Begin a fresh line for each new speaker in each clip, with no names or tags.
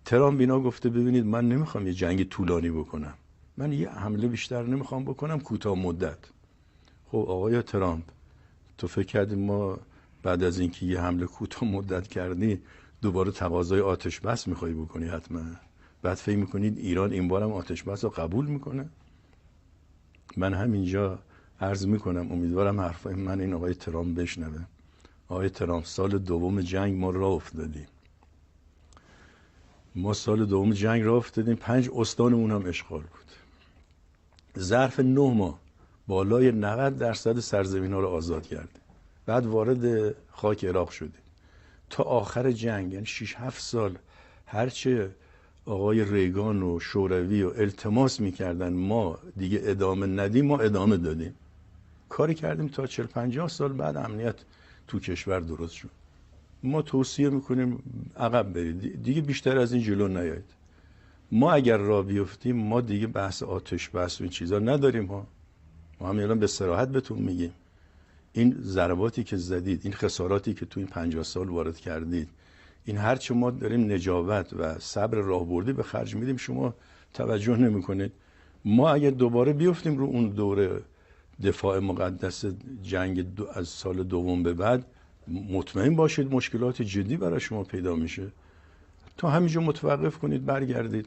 ترامپ اینا گفته ببینید من نمیخوام یه جنگ طولانی بکنم، من یه حمله بیشتر نمیخوام بکنم، کوتاه مدت. خب آقای ترامپ، تو فکر کردی ما بعد از اینکه یه حمله کوتاه مدت کردی دوباره تقاضای آتش بس میخوای بکنی؟ حتما بعد فکر میکنید ایران این بارم آتش بس رو قبول میکنه؟ من همینجا عرض میکنم، امیدوارم حرفای من این آقای ترامپ بشنوه. آقای ترامپ، سال دوم جنگ ما راه افتادیم، ما سال دوم جنگ راه افتادیم، 5 استانمون هم اشغال بود. ظرف 9 ماه بالای 90% سرزمین ها رو آزاد کردیم، بعد وارد خاک عراق شدیم. تا آخر جنگ یعنی 6-7 سال هرچه آقای ریگان و شوروی و التماس میکردن ما دیگه ادامه ندیم، ما ادامه دادیم، کاری کردیم تا 40-50 سال بعد امنیت تو کشور درست شد. ما توصیه میکنیم عقب برید، دیگه بیشتر از این جلو نیایید. ما اگر راه بیفتیم ما دیگه بحث آتش بس و این چیزا نداریم. ما هم الان به صراحت بهتون میگیم این ضرباتی که زدید، این خساراتی که تو این 50 سال وارد کردید، این هرچه ما داریم نجابت و صبر راهبردی به خرج میدیم شما توجه نمیکنید. ما اگر دوباره بیفتیم رو اون دوره دفاع مقدس جنگ از سال دوم به بعد، مطمئن باشید مشکلات جدی برای شما پیدا میشه. تا همینجا متوقف کنید، برگردید.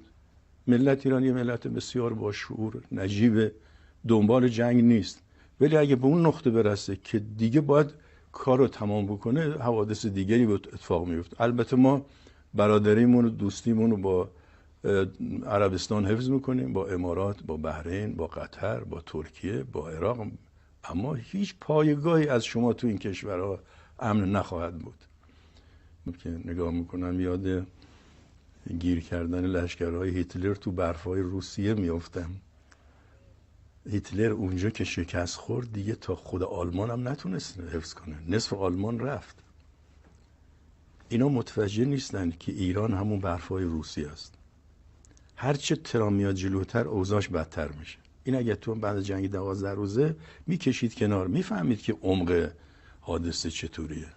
ملت ایران یه ملت بسیار با شعور، نجیب، دنبال جنگ نیست، ولی اگه به اون نقطه برسه که دیگه باید کار رو تمام بکنه، حوادث دیگری به اتفاق میفته. البته ما برادریمون و دوستیمون رو با عربستان حفظ میکنیم، با امارات، با بحرین، با قطر، با ترکیه، با عراق، اما هیچ پایگاهی از شما تو این کشورها امن نخواهد بود. که نگاه میکنم یاد گیر کردن لشکرهای هیتلر تو برفای روسیه میافتم. هیتلر اونجا که شکست خورد دیگه تا خود آلمان هم نتونست حفظ کنه، نصف آلمان رفت. اینا متوجه نیستن که ایران همون برفای روسیه است. هرچه ترام میاد جلوتر اوضاعش بدتر میشه. این اگه تو بعد جنگ 12 روزه میکشید کنار، میفهمید که عمق حادثه چطوریه.